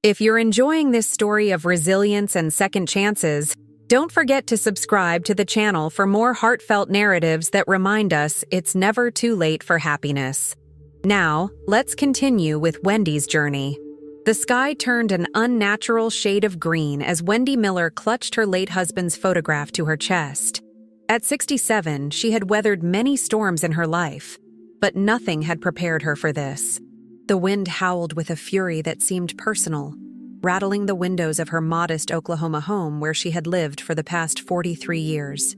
If you're enjoying this story of resilience and second chances, don't forget to subscribe to the channel for more heartfelt narratives that remind us it's never too late for happiness. Now, let's continue with Wendy's journey. The sky turned an unnatural shade of green as Wendy Miller clutched her late husband's photograph to her chest. At 67, she had weathered many storms in her life, but nothing had prepared her for this. The wind howled with a fury that seemed personal, rattling the windows of her modest Oklahoma home where she had lived for the past 43 years.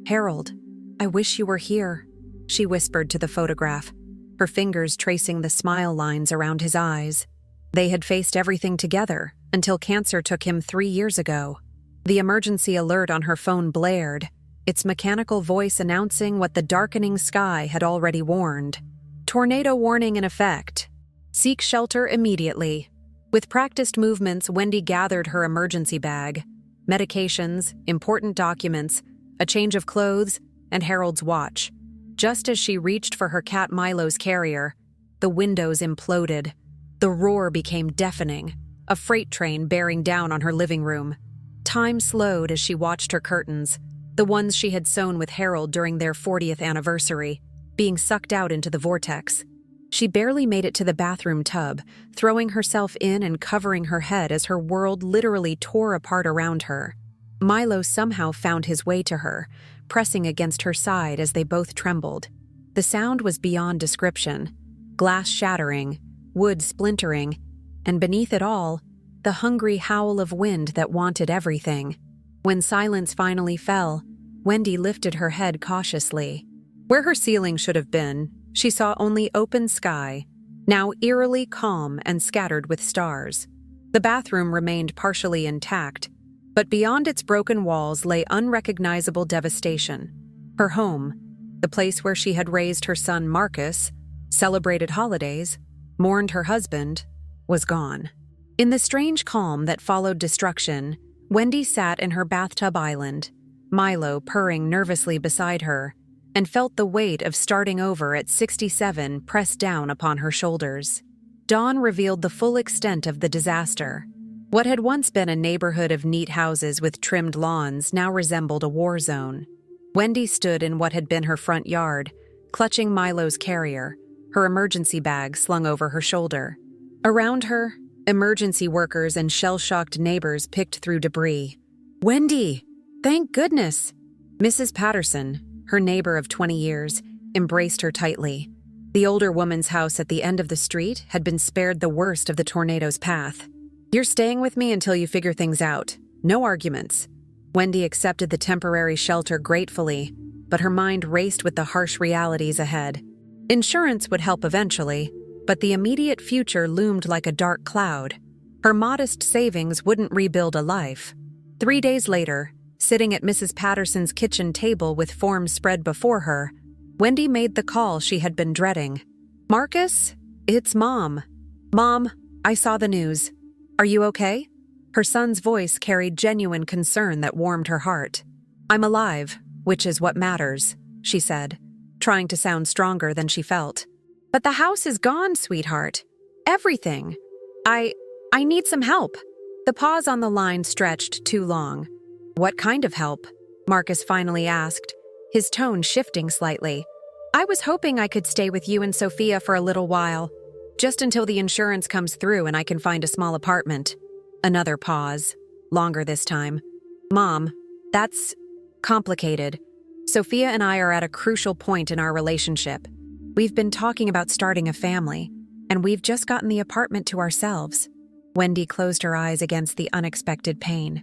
"Harold, I wish you were here," she whispered to the photograph, her fingers tracing the smile lines around his eyes. They had faced everything together until cancer took him 3 years ago. The emergency alert on her phone blared, its mechanical voice announcing what the darkening sky had already warned. Tornado warning in effect. Seek shelter immediately. With practiced movements, Wendy gathered her emergency bag, medications, important documents, a change of clothes, and Harold's watch. Just as she reached for her cat Milo's carrier, the windows imploded. The roar became deafening, a freight train bearing down on her living room. Time slowed as she watched her curtains, the ones she had sewn with Harold during their 40th anniversary, being sucked out into the vortex. She barely made it to the bathroom tub, throwing herself in and covering her head as her world literally tore apart around her. Milo somehow found his way to her, pressing against her side as they both trembled. The sound was beyond description, glass shattering, wood splintering, and beneath it all, the hungry howl of wind that wanted everything. When silence finally fell, Wendy lifted her head cautiously. Where her ceiling should have been, she saw only open sky, now eerily calm and scattered with stars. The bathroom remained partially intact, but beyond its broken walls lay unrecognizable devastation. Her home, the place where she had raised her son Marcus, celebrated holidays, mourned her husband, was gone. In the strange calm that followed destruction, Wendy sat in her bathtub island, Milo purring nervously beside her, and felt the weight of starting over at 67 pressed down upon her shoulders. Dawn revealed the full extent of the disaster. What had once been a neighborhood of neat houses with trimmed lawns now resembled a war zone. Wendy stood in what had been her front yard, clutching Milo's carrier, her emergency bag slung over her shoulder. Around her, emergency workers and shell-shocked neighbors picked through debris. "Wendy! Thank goodness!" Mrs. Patterson, her neighbor of 20 years, embraced her tightly. The older woman's house at the end of the street had been spared the worst of the tornado's path. "You're staying with me until you figure things out. No arguments." Wendy accepted the temporary shelter gratefully, but her mind raced with the harsh realities ahead. Insurance would help eventually, but the immediate future loomed like a dark cloud. Her modest savings wouldn't rebuild a life. 3 days later, sitting at Mrs. Patterson's kitchen table with forms spread before her, Wendy made the call she had been dreading. "Marcus, it's Mom. Mom, I saw the news. Are you okay?" Her son's voice carried genuine concern that warmed her heart. "I'm alive, which is what matters," she said, trying to sound stronger than she felt. "But the house is gone, sweetheart. Everything. I need some help." The pause on the line stretched too long. "What kind of help?" Marcus finally asked, his tone shifting slightly. "I was hoping I could stay with you and Sophia for a little while, just until the insurance comes through and I can find a small apartment." Another pause, longer this time. "Mom, that's complicated. Sophia and I are at a crucial point in our relationship. We've been talking about starting a family, and we've just gotten the apartment to ourselves." Wendy closed her eyes against the unexpected pain.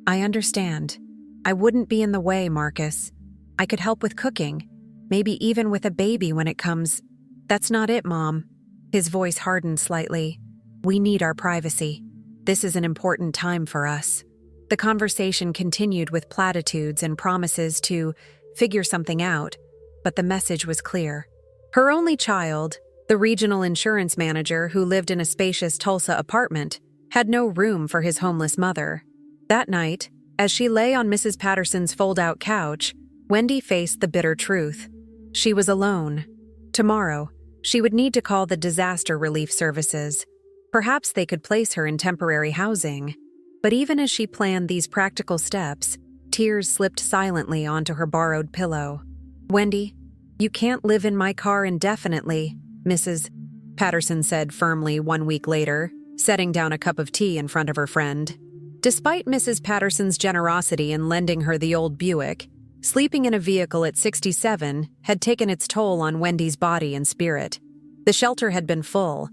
"I understand. I wouldn't be in the way, Marcus. I could help with cooking, maybe even with a baby when it comes." "That's not it, Mom." His voice hardened slightly. "We need our privacy. This is an important time for us." The conversation continued with platitudes and promises to figure something out, but the message was clear. Her only child, the regional insurance manager who lived in a spacious Tulsa apartment, had no room for his homeless mother. That night, as she lay on Mrs. Patterson's fold-out couch, Wendy faced the bitter truth. She was alone. Tomorrow, she would need to call the disaster relief services. Perhaps they could place her in temporary housing. But even as she planned these practical steps, tears slipped silently onto her borrowed pillow. "Wendy, you can't live in my car indefinitely," Mrs. Patterson said firmly 1 week later, setting down a cup of tea in front of her friend. Despite Mrs. Patterson's generosity in lending her the old Buick, sleeping in a vehicle at 67 had taken its toll on Wendy's body and spirit. The shelter had been full,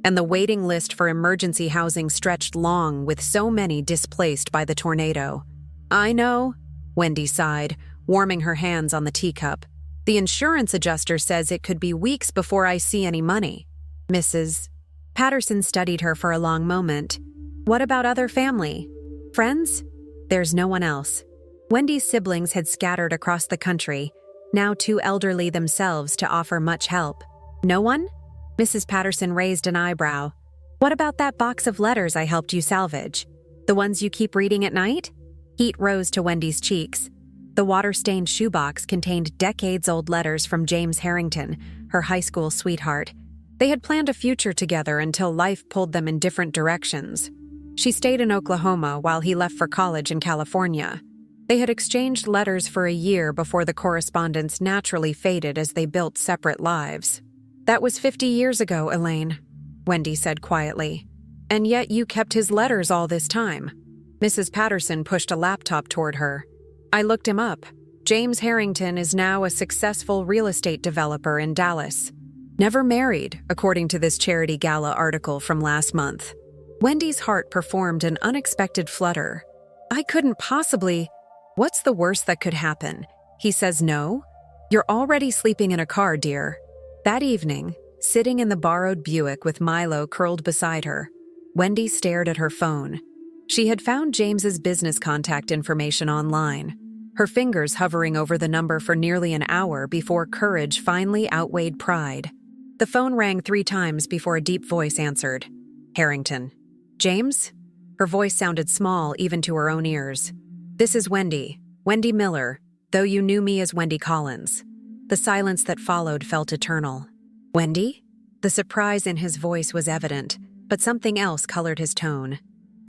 and the waiting list for emergency housing stretched long with so many displaced by the tornado. "I know," Wendy sighed, warming her hands on the teacup. "The insurance adjuster says it could be weeks before I see any money." Mrs. Patterson studied her for a long moment. "What about other family? Friends?" "There's no one else." Wendy's siblings had scattered across the country, now too elderly themselves to offer much help. "No one?" Mrs. Patterson raised an eyebrow. "What about that box of letters I helped you salvage? The ones you keep reading at night?" Heat rose to Wendy's cheeks. The water-stained shoebox contained decades-old letters from James Harrington, her high school sweetheart. They had planned a future together until life pulled them in different directions. She stayed in Oklahoma while he left for college in California. They had exchanged letters for a year before the correspondence naturally faded as they built separate lives. "That was 50 years ago, Elaine," Wendy said quietly. "And yet you kept his letters all this time." Mrs. Patterson pushed a laptop toward her. "I looked him up. James Harrington is now a successful real estate developer in Dallas. Never married, according to this Charity Gala article from last month." Wendy's heart performed an unexpected flutter. "I couldn't possibly—" "What's the worst that could happen? He says no? You're already sleeping in a car, dear." That evening, sitting in the borrowed Buick with Milo curled beside her, Wendy stared at her phone. She had found James's business contact information online, her fingers hovering over the number for nearly an hour before courage finally outweighed pride. The phone rang 3 times before a deep voice answered. "Harrington." "James?" Her voice sounded small even to her own ears. "This is Wendy Miller, though you knew me as Wendy Collins." The silence that followed felt eternal. "Wendy?" The surprise in his voice was evident, but something else colored his tone.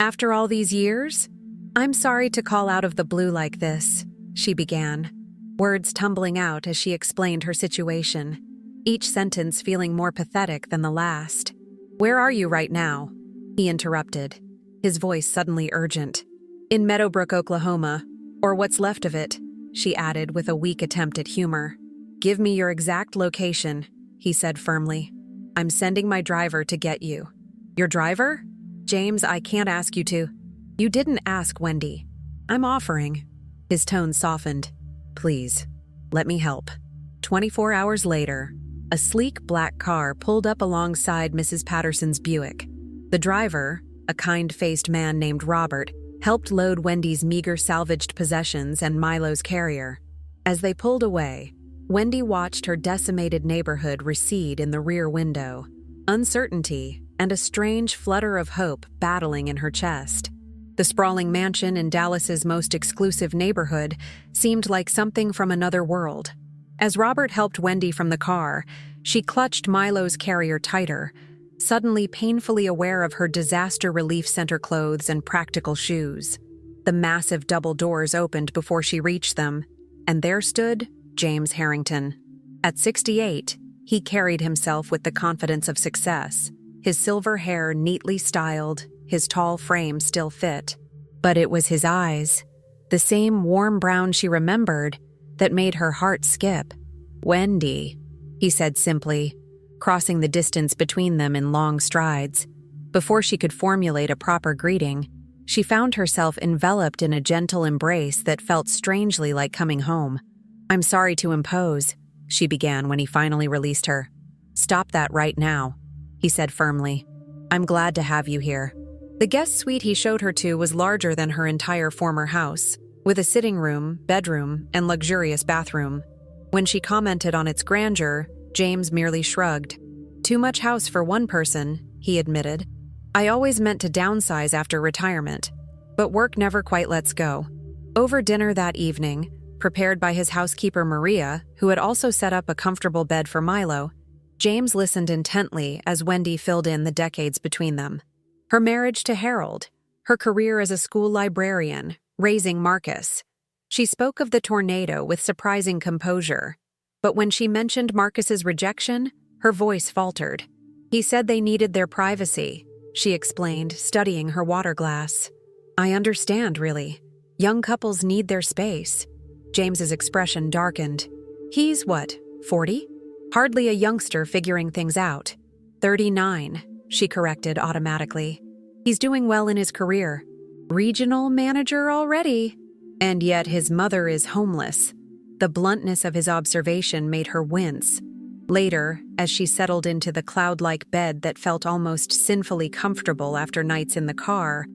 "After all these years? I'm sorry to call out of the blue like this," she began, words tumbling out as she explained her situation, each sentence feeling more pathetic than the last. "Where are you right now?" he interrupted, his voice suddenly urgent. "In Meadowbrook, Oklahoma, or what's left of it," she added with a weak attempt at humor. "Give me your exact location," he said firmly. "I'm sending my driver to get you." "Your driver?" "James, I can't ask you to." "You didn't ask, Wendy. I'm offering." His tone softened. "Please, let me help." 24 hours later, a sleek black car pulled up alongside Mrs. Patterson's Buick. The driver, a kind-faced man named Robert, helped load Wendy's meager salvaged possessions and Milo's carrier. As they pulled away, Wendy watched her decimated neighborhood recede in the rear window, uncertainty and a strange flutter of hope battling in her chest. The sprawling mansion in Dallas's most exclusive neighborhood seemed like something from another world. As Robert helped Wendy from the car, she clutched Milo's carrier tighter, suddenly painfully aware of her disaster relief center clothes and practical shoes. The massive double doors opened before she reached them, and there stood James Harrington. At 68, he carried himself with the confidence of success, his silver hair neatly styled, his tall frame still fit. But it was his eyes, the same warm brown she remembered, that made her heart skip. "Wendy," he said simply, crossing the distance between them in long strides. Before she could formulate a proper greeting, she found herself enveloped in a gentle embrace that felt strangely like coming home. "I'm sorry to impose," she began when he finally released her. "Stop that right now," he said firmly. "I'm glad to have you here." The guest suite he showed her to was larger than her entire former house, with a sitting room, bedroom, and luxurious bathroom. When she commented on its grandeur, James merely shrugged. "Too much house for one person," he admitted. "I always meant to downsize after retirement, but work never quite lets go." Over dinner that evening, prepared by his housekeeper Maria, who had also set up a comfortable bed for Milo, James listened intently as Wendy filled in the decades between them. Her marriage to Harold, her career as a school librarian, raising Marcus. She spoke of the tornado with surprising composure, but when she mentioned Marcus's rejection, her voice faltered. He said they needed their privacy, she explained, studying her water glass. I understand, really. Young couples need their space. James's expression darkened. He's what, 40? Hardly a youngster figuring things out. 39, she corrected automatically. He's doing well in his career. Regional manager already. And yet his mother is homeless. The bluntness of his observation made her wince. Later, as she settled into the cloud-like bed that felt almost sinfully comfortable after nights in the car,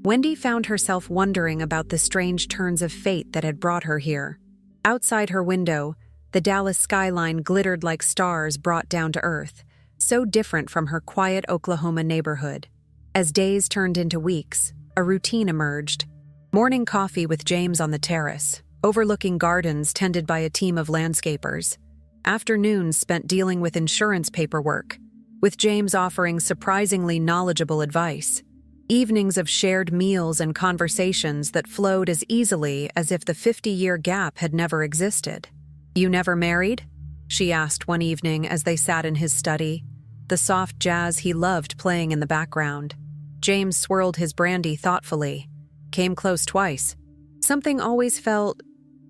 Wendy found herself wondering about the strange turns of fate that had brought her here. Outside her window, the Dallas skyline glittered like stars brought down to earth, so different from her quiet Oklahoma neighborhood. As days turned into weeks, a routine emerged. Morning coffee with James on the terrace, overlooking gardens tended by a team of landscapers. Afternoons spent dealing with insurance paperwork, with James offering surprisingly knowledgeable advice. Evenings of shared meals and conversations that flowed as easily as if the 50-year gap had never existed. You never married? She asked one evening as they sat in his study, the soft jazz he loved playing in the background. James swirled his brandy thoughtfully. Came close twice. Something always felt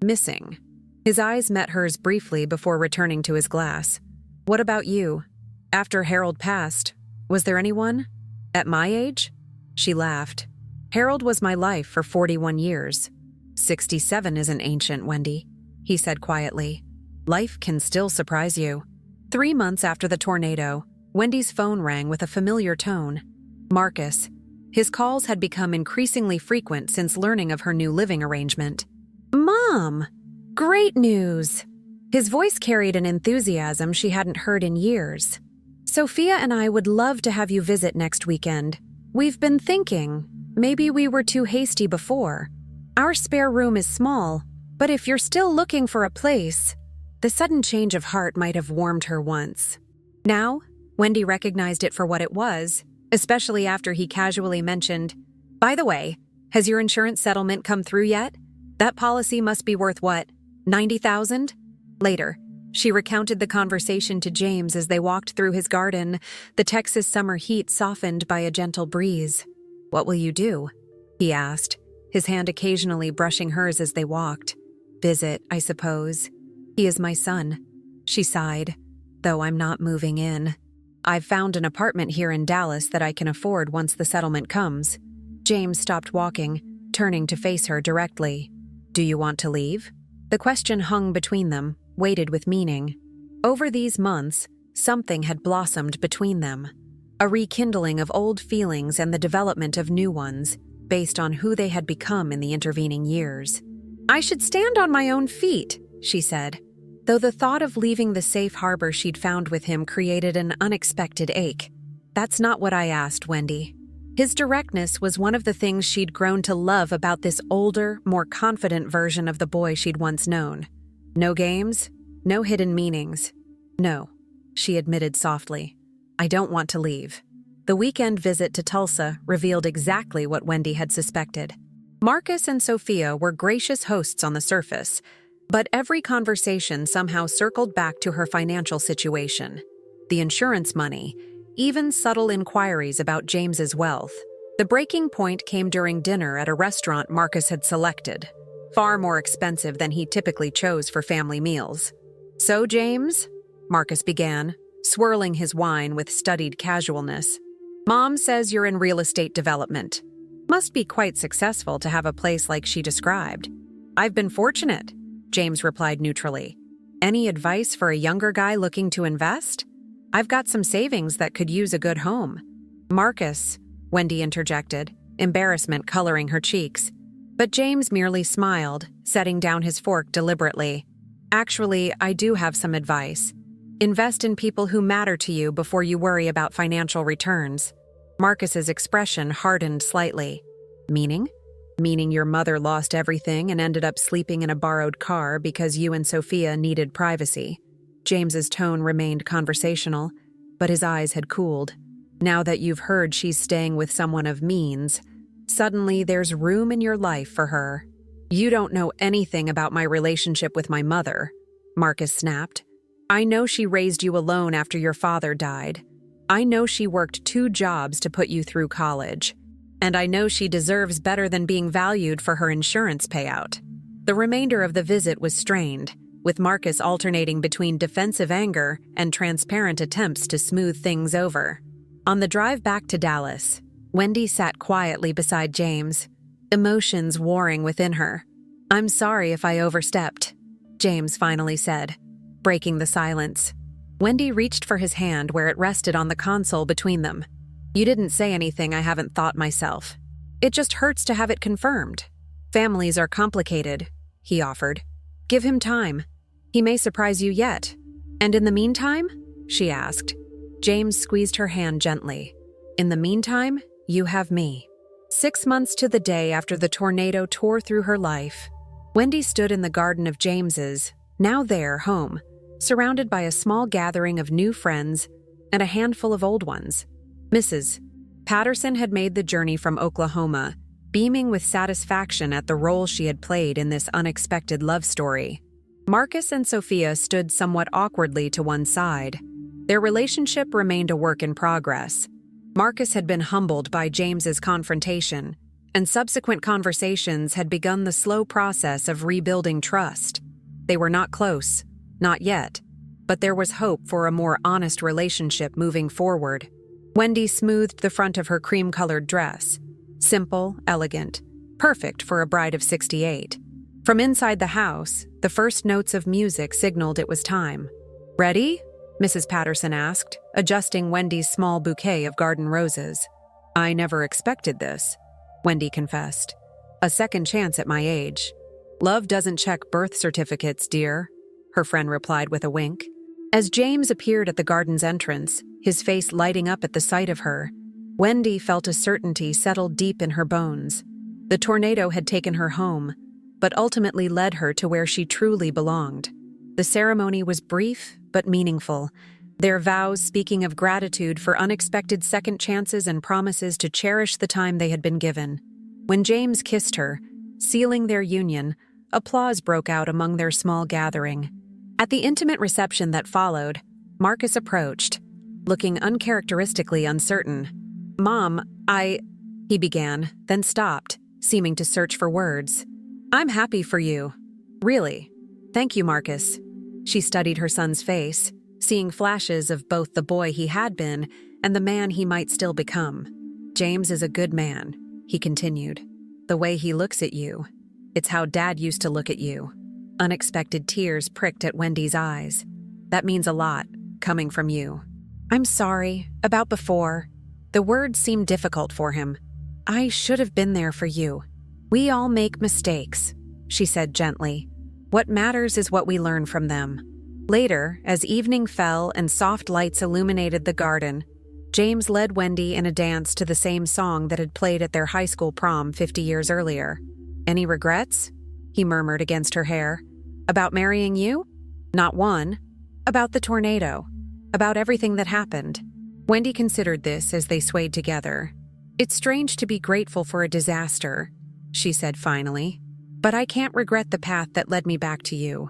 missing. His eyes met hers briefly before returning to his glass. What about you? After Harold passed, was there anyone? At my age? She laughed. Harold was my life for 41 years. 67 isn't ancient, Wendy, he said quietly. Life can still surprise you. 3 months after the tornado, Wendy's phone rang with a familiar tone. Marcus. His calls had become increasingly frequent since learning of her new living arrangement. Mom! Great news! His voice carried an enthusiasm she hadn't heard in years. Sophia and I would love to have you visit next weekend. We've been thinking, maybe we were too hasty before. Our spare room is small, but if you're still looking for a place... The sudden change of heart might have warmed her once. Now, Wendy recognized it for what it was, especially after he casually mentioned, by the way, has your insurance settlement come through yet? That policy must be worth what, $90,000? Later, she recounted the conversation to James as they walked through his garden, the Texas summer heat softened by a gentle breeze. What will you do? He asked, his hand occasionally brushing hers as they walked. Visit, I suppose. He is my son. She sighed, though I'm not moving in. I've found an apartment here in Dallas that I can afford once the settlement comes. James stopped walking, turning to face her directly. Do you want to leave? The question hung between them, weighted with meaning. Over these months, something had blossomed between them. A rekindling of old feelings and the development of new ones, based on who they had become in the intervening years. I should stand on my own feet, she said, though the thought of leaving the safe harbor she'd found with him created an unexpected ache. That's not what I asked, Wendy. His directness was one of the things she'd grown to love about this older, more confident version of the boy she'd once known. No games, no hidden meanings. No, she admitted softly. I don't want to leave. The weekend visit to Tulsa revealed exactly what Wendy had suspected. Marcus and Sophia were gracious hosts on the surface, but every conversation somehow circled back to her financial situation, the insurance money, even subtle inquiries about James's wealth. The breaking point came during dinner at a restaurant Marcus had selected, far more expensive than he typically chose for family meals. So, James, Marcus began, swirling his wine with studied casualness. Mom says you're in real estate development. Must be quite successful to have a place like she described. I've been fortunate, James replied neutrally. Any advice for a younger guy looking to invest? I've got some savings that could use a good home. Marcus, Wendy interjected, embarrassment coloring her cheeks. But James merely smiled, setting down his fork deliberately. Actually, I do have some advice. Invest in people who matter to you before you worry about financial returns. Marcus's expression hardened slightly. Meaning? Meaning your mother lost everything and ended up sleeping in a borrowed car because you and Sophia needed privacy. James's tone remained conversational, but his eyes had cooled. Now that you've heard she's staying with someone of means, suddenly there's room in your life for her. You don't know anything about my relationship with my mother, Marcus snapped. I know she raised you alone after your father died. I know she worked 2 jobs to put you through college. And I know she deserves better than being valued for her insurance payout. The remainder of the visit was strained, with Marcus alternating between defensive anger and transparent attempts to smooth things over. On the drive back to Dallas, Wendy sat quietly beside James, emotions warring within her. I'm sorry if I overstepped, James finally said, breaking the silence. Wendy reached for his hand where it rested on the console between them. You didn't say anything I haven't thought myself. It just hurts to have it confirmed. Families are complicated, he offered. Give him time. He may surprise you yet. And in the meantime? She asked. James squeezed her hand gently. In the meantime, you have me. 6 months to the day after the tornado tore through her life, Wendy stood in the garden of James's, now their home, surrounded by a small gathering of new friends and a handful of old ones. Mrs. Patterson had made the journey from Oklahoma, beaming with satisfaction at the role she had played in this unexpected love story. Marcus and Sophia stood somewhat awkwardly to one side. Their relationship remained a work in progress. Marcus had been humbled by James's confrontation, and subsequent conversations had begun the slow process of rebuilding trust. They were not close, not yet, but there was hope for a more honest relationship moving forward. Wendy smoothed the front of her cream-colored dress. Simple, elegant, perfect for a bride of 68. From inside the house, the first notes of music signaled it was time. Ready? Mrs. Patterson asked, adjusting Wendy's small bouquet of garden roses. I never expected this, Wendy confessed. A second chance at my age. Love doesn't check birth certificates, dear, her friend replied with a wink. As James appeared at the garden's entrance, his face lighting up at the sight of her, Wendy felt a certainty settle deep in her bones. The tornado had taken her home, but ultimately led her to where she truly belonged. The ceremony was brief but meaningful, their vows speaking of gratitude for unexpected second chances and promises to cherish the time they had been given. When James kissed her, sealing their union, applause broke out among their small gathering. At the intimate reception that followed, Marcus approached, looking uncharacteristically uncertain. Mom, he began, then stopped, seeming to search for words. I'm happy for you. Really. Thank you, Marcus. She studied her son's face, seeing flashes of both the boy he had been and the man he might still become. James is a good man, he continued. The way he looks at you. It's how Dad used to look at you. Unexpected tears pricked at Wendy's eyes. That means a lot, coming from you. I'm sorry, about before. The words seemed difficult for him. I should have been there for you. We all make mistakes, she said gently. What matters is what we learn from them. Later, as evening fell and soft lights illuminated the garden, James led Wendy in a dance to the same song that had played at their high school prom 50 years earlier. Any regrets? He murmured against her hair. About marrying you? Not one. About the tornado. About everything that happened. Wendy considered this as they swayed together. It's strange to be grateful for a disaster, she said finally. But I can't regret the path that led me back to you.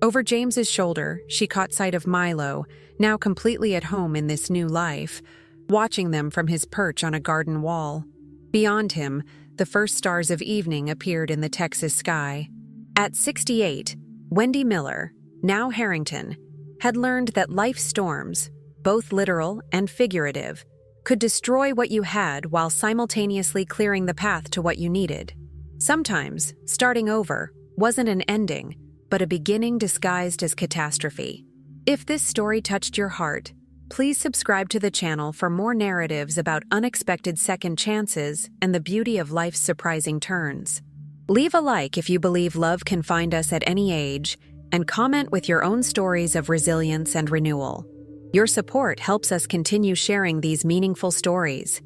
Over James's shoulder, she caught sight of Milo, now completely at home in this new life, watching them from his perch on a garden wall. Beyond him, the first stars of evening appeared in the Texas sky. At 68, Wendy Miller, now Harrington, had learned that life's storms, both literal and figurative, could destroy what you had while simultaneously clearing the path to what you needed. Sometimes, starting over wasn't an ending, but a beginning disguised as catastrophe. If this story touched your heart, please subscribe to the channel for more narratives about unexpected second chances and the beauty of life's surprising turns. Leave a like if you believe love can find us at any age, and comment with your own stories of resilience and renewal. Your support helps us continue sharing these meaningful stories.